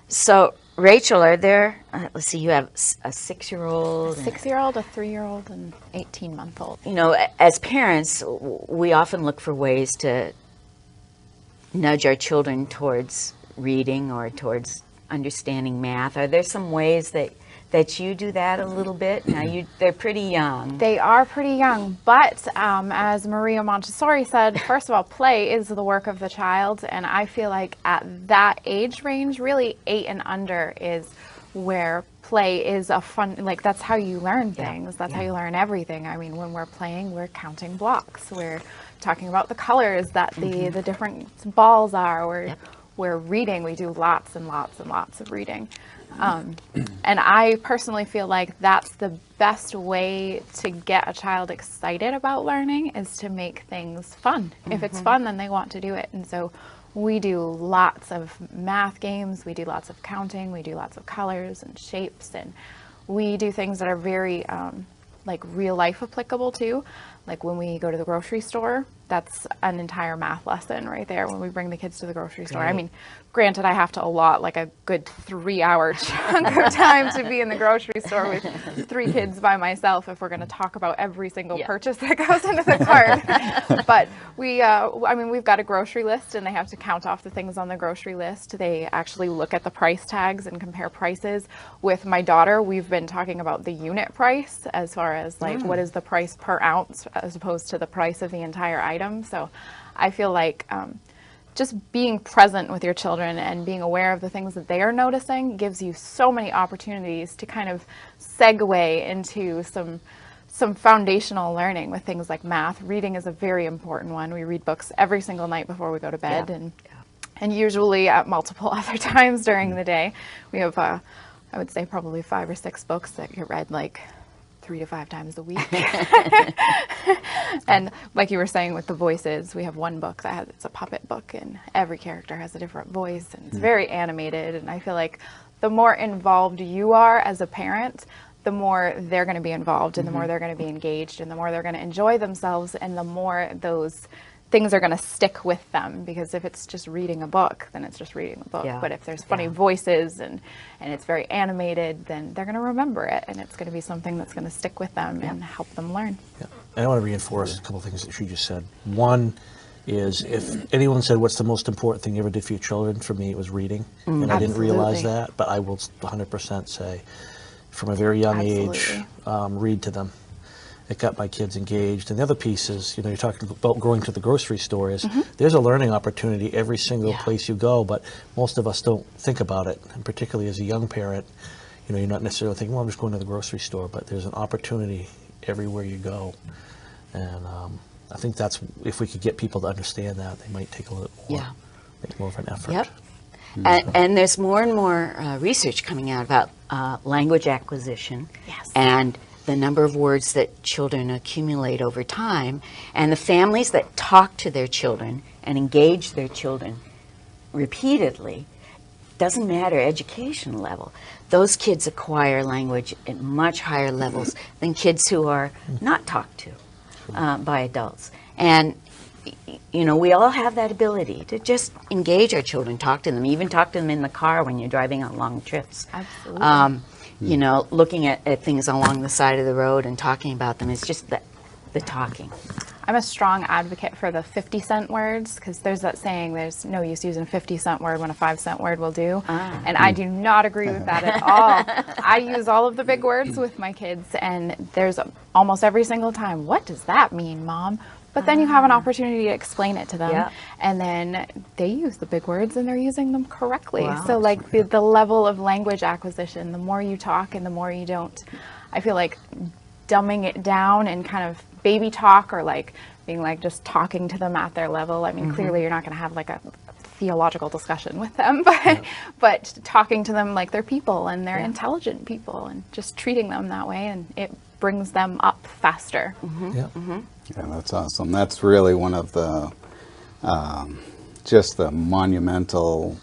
So, Rachel, are there, let's see, you have a 6-year-old. A 6-year-old, a 3-year-old, and 18-month-old. You know, as parents, we often look for ways to nudge our children towards reading or towards understanding math. Are there some ways that you do that a little bit? Now, they're pretty young. They are pretty young, but as Maria Montessori said, first of all, play is the work of the child, and I feel like at that age range, really 8 and under is where play is a fun, like that's how you learn things. That's how you learn everything. I mean, when we're playing, we're counting blocks. We're talking about the colors that the different balls are. We're reading. We do lots and lots and lots of reading. And I personally feel like that's the best way to get a child excited about learning, is to make things fun. If it's fun, then they want to do it. And so we do lots of math games, we do lots of counting, we do lots of colors and shapes, and we do things that are very like real life applicable too. Like when we go to the grocery store, that's an entire math lesson right there when we bring the kids to the grocery store. I mean, granted, I have to allot like a good 3-hour chunk of time to be in the grocery store with 3 kids by myself if we're going to talk about every single purchase that goes into the cart. But we, I mean, we've got a grocery list and they have to count off the things on the grocery list. They actually look at the price tags and compare prices. With my daughter, we've been talking about the unit price as far as like what is the price per ounce as opposed to the price of the entire item. So I feel like just being present with your children and being aware of the things that they are noticing gives you so many opportunities to kind of segue into some foundational learning with things like math. Reading is a very important one. We read books every single night before we go to bed, and usually at multiple other times during the day. We have, I would say, probably 5 or 6 books that get read like 3 to 5 times a week. And like you were saying with the voices, we have one book it's a puppet book, and every character has a different voice, and it's very animated. And I feel like the more involved you are as a parent, the more they're going to be involved, and the more they're going to be engaged, and the more they're going to enjoy themselves, and the more those things are going to stick with them. Because if it's just reading a book, then it's just reading a book. But if there's funny voices and it's very animated, then they're going to remember it, and it's going to be something that's going to stick with them and help them learn. I want to reinforce a couple of things that she just said. One is, if anyone said what's the most important thing you ever did for your children, for me it was reading. And I didn't realize that, but I will 100% say from a very young age, read to them. It got my kids engaged. And the other piece is, you know, you're talking about going to the grocery store, is there's a learning opportunity every single place you go, but most of us don't think about it. And particularly as a young parent, you know, you're not necessarily thinking, well, I'm just going to the grocery store, but there's an opportunity everywhere you go. And I think that's, if we could get people to understand that, they might take a little more, make more of an effort. And there's more and more research coming out about language acquisition and the number of words that children accumulate over time, and the families that talk to their children and engage their children repeatedly. Doesn't matter education level. Those kids acquire language at much higher levels than kids who are not talked to by adults. And you know, we all have that ability to just engage our children, talk to them, even talk to them in the car when you're driving on long trips. Absolutely. You know, looking at things along the side of the road and talking about them. It's just the talking. I'm a strong advocate for the 50-cent words, because there's that saying, there's no use using a 50-cent word when a 5-cent word will do. And I do not agree with that at all. I use all of the big words with my kids, and there's almost every single time, what does that mean, Mom? But then you have an opportunity to explain it to them, and then they use the big words and they're using them correctly. So like the level of language acquisition, the more you talk and the more you don't, I feel like dumbing it down and kind of baby talk, or like being like just talking to them at their level. I mean, clearly you're not going to have like a theological discussion with them, but talking to them like they're people, and they're intelligent people, and just treating them that way, and it brings them up faster. Yeah, that's awesome. That's really one of the just the monumental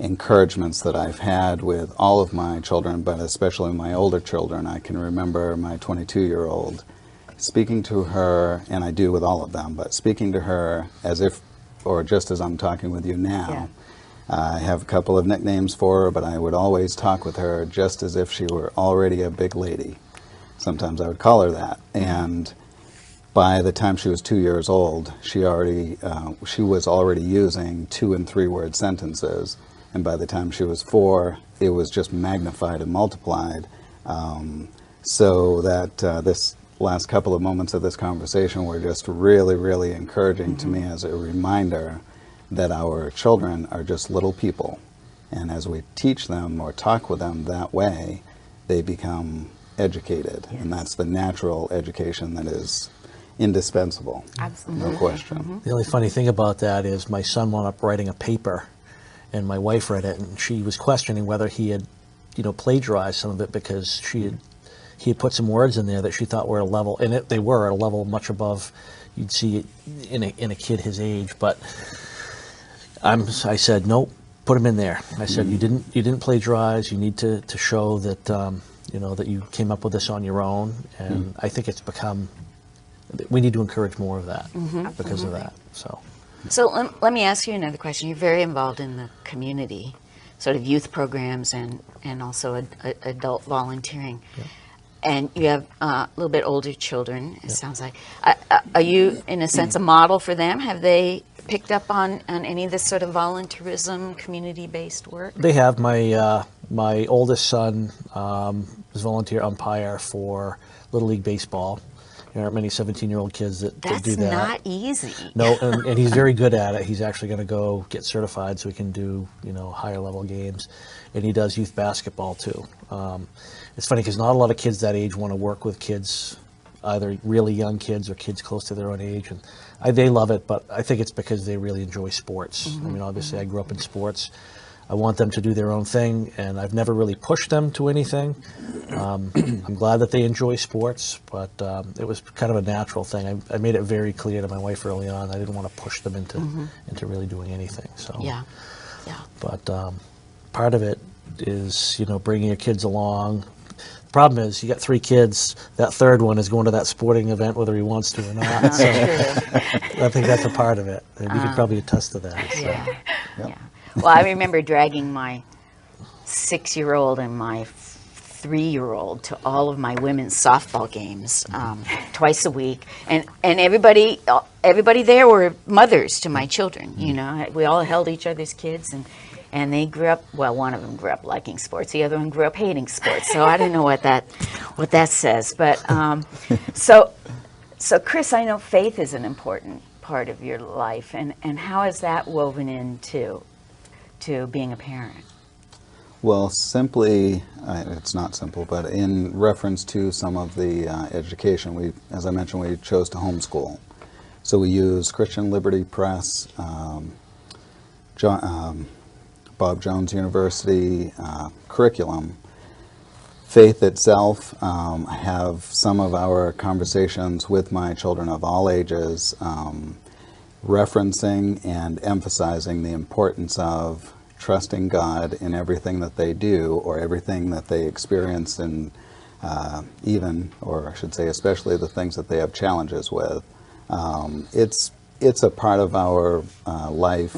encouragements that I've had with all of my children, but especially my older children. I can remember my 22-year-old speaking to her, and I do with all of them, but speaking to her as if, or just as I'm talking with you now, I have a couple of nicknames for her, but I would always talk with her just as if she were already a big lady. Sometimes I would call her that. And by the time she was 2 years old, she was already using 2- and 3-word sentences. And by the time she was 4, it was just magnified and multiplied. So that this last couple of moments of this conversation were just really, really encouraging to me as a reminder that our children are just little people. And as we teach them or talk with them that way, they become educated. Yes. And that's the natural education that is indispensable. Absolutely. No question. The only funny thing about that is my son wound up writing a paper, and my wife read it, and she was questioning whether he had, plagiarized some of it, because he had put some words in there that she thought were at a level, and they were at a level much above you'd see in a kid his age. But I said, nope, put him in there. I said, you didn't plagiarize. You need to show that that you came up with this on your own. And I think it's become, we need to encourage more of that because of that. So let me ask you another question. You're very involved in the community, sort of youth programs and also adult volunteering. Yeah. And you have a little bit older children, it sounds like. Are you, in a sense, a model for them? Have they picked up on any of this sort of volunteerism, community-based work? They have. My oldest son is volunteer umpire for Little League Baseball. There aren't many 17-year-old kids that do that. That's not easy. No, and he's very good at it. He's actually going to go get certified so he can do, higher level games. And he does youth basketball too. It's funny because not a lot of kids that age want to work with kids, either really young kids or kids close to their own age. And they love it, but I think it's because they really enjoy sports. I mean, obviously I grew up in sports. I want them to do their own thing, and I've never really pushed them to anything. I'm glad that they enjoy sports, but it was kind of a natural thing. I made it very clear to my wife early on. I didn't want to push them into really doing anything. So yeah. But part of it is bringing your kids along. The problem is you got 3 kids. That third one is going to that sporting event whether he wants to or not. So I think that's a part of it. And you could probably attest to that. So. Yeah. Well, I remember dragging my 6-year-old and my 3-year-old to all of my women's softball games twice a week, and everybody there were mothers to my children. We all held each other's kids, and they grew up. Well, one of them grew up liking sports, the other one grew up hating sports. So I don't know what that says, but so Chris, I know faith is an important part of your life, and how is that woven into being a parent? Well, simply, it's not simple, but in reference to some of the education, as I mentioned, we chose to homeschool. So we use Christian Liberty Press, Bob Jones University curriculum. Faith itself, I have some of our conversations with my children of all ages referencing and emphasizing the importance of trusting God in everything that they do or everything that they experience, and or I should say especially the things that they have challenges with. It's a part of our life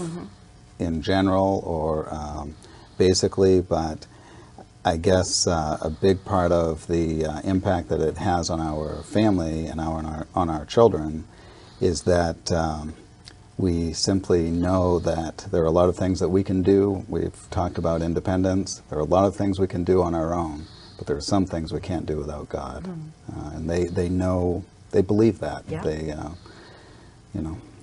in general or basically, but I guess a big part of the impact that it has on our family and on our children is that we simply know that there are a lot of things that we can do. We've talked about independence. There are a lot of things we can do on our own, but there are some things we can't do without God. And they know, they believe that. Yeah. They,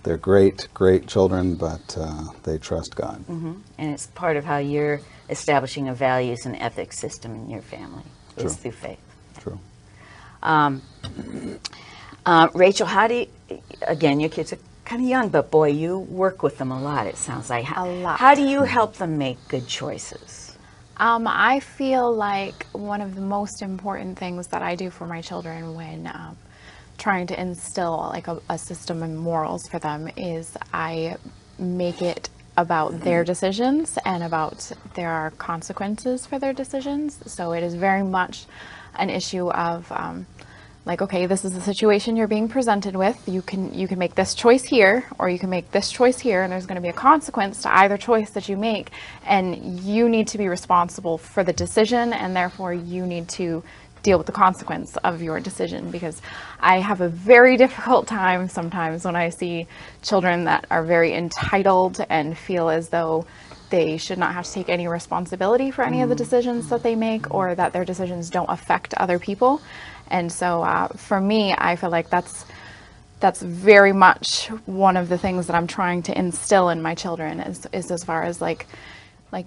they're great children, but they trust God. And it's part of how you're establishing a values and ethics system in your family. True. Is through faith. True. Rachel, how do you, again, your kids are kind of young, but boy, you work with them a lot, it sounds like. A lot. How do you help them make good choices? I feel like one of the most important things that I do for my children when trying to instill like a system of morals for them is I make it about their decisions and about there are consequences for their decisions. So it is very much an issue of like, okay, this is the situation you're being presented with. You can make this choice here, or you can make this choice here, and there's going to be a consequence to either choice that you make, and you need to be responsible for the decision, and therefore you need to deal with the consequence of your decision. Because I have a very difficult time sometimes when I see children that are very entitled and feel as though they should not have to take any responsibility for any of the decisions that they make, or that their decisions don't affect other people. And so for me, I feel like that's very much one of the things that I'm trying to instill in my children, is as far as like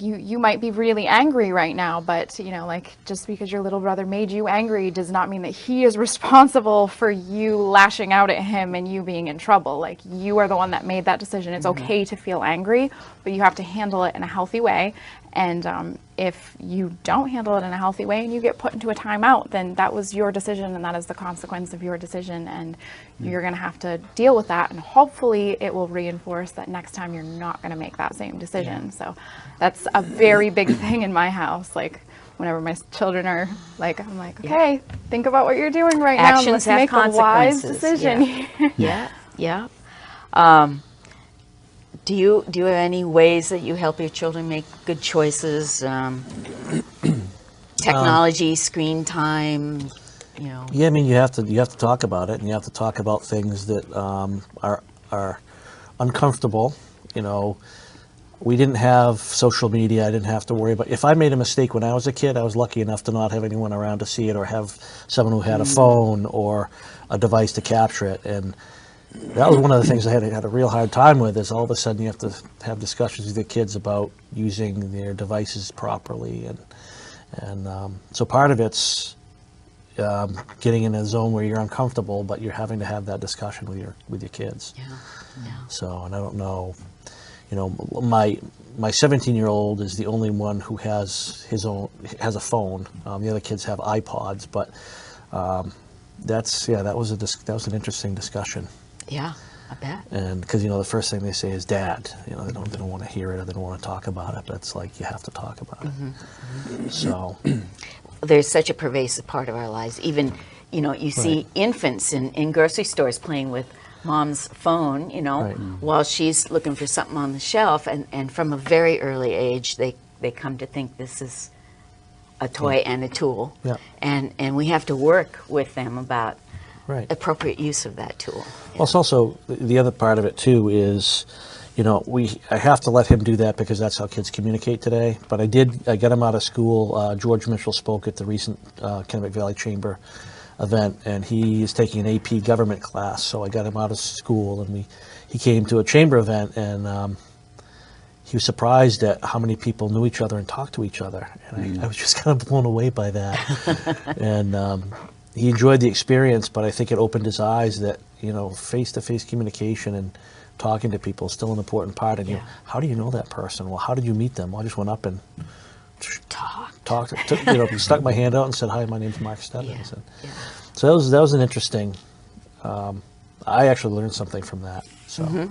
you might be really angry right now, but you know, like, just because your little brother made you angry does not mean that he is responsible for you lashing out at him and you being in trouble. Like, you are the one that made that decision. It's okay to feel angry, but you have to handle it in a healthy way. And if you don't handle it in a healthy way and you get put into a timeout, then that was your decision, and that is the consequence of your decision, and you're going to have to deal with that, and hopefully it will reinforce that next time you're not going to make that same decision. So that's a very big thing in my house. Like, whenever my children are like, I'm like, okay, think about what you're doing right now. Actions Let's have make a wise consequences. decision. Yeah. Do you have any ways that you help your children make good choices? Technology, screen time, you know. Yeah, I mean, you have to talk about it, and you have to talk about things that are uncomfortable. You know, we didn't have social media. I didn't have to worry about. If I made a mistake when I was a kid, I was lucky enough to not have anyone around to see it, or have someone who had a phone or a device to capture it. And that was one of the things I had a real hard time with, is all of a sudden you have to have discussions with your kids about using their devices properly. And so part of it's getting in a zone where you're uncomfortable, but you're having to have that discussion with your kids. Yeah. So, and I don't know, you know, my 17-year-old is the only one who has a phone. The other kids have iPods, but that was an interesting discussion. Yeah, I bet. And because, you know, the first thing they say is "Dad." You know, they don't want to hear it, or they don't want to talk about it. But it's like, you have to talk about it. So There's such a pervasive part of our lives. Even, you know, you see infants in grocery stores playing with mom's phone, you know, while she's looking for something on the shelf. And from a very early age, they come to think this is a toy and a tool. Yeah. And we have to work with them about appropriate use of that tool. Well, it's also, the other part of it too is, you know, I have to let him do that because that's how kids communicate today. But I got him out of school. George Mitchell spoke at the recent Kennebec Valley Chamber event, and he is taking an AP government class. So I got him out of school, and he came to a chamber event, and he was surprised at how many people knew each other and talked to each other. And I was just kind of blown away by that. And he enjoyed the experience, but I think it opened his eyes that, you know, face-to-face communication and talking to people is still an important part. And you know, how do you know that person? Well, how did you meet them? Well, I just went up and talked, you know, stuck my hand out and said, "Hi, my name's Mark Stebbins." So that was an interesting. I actually learned something from that. So.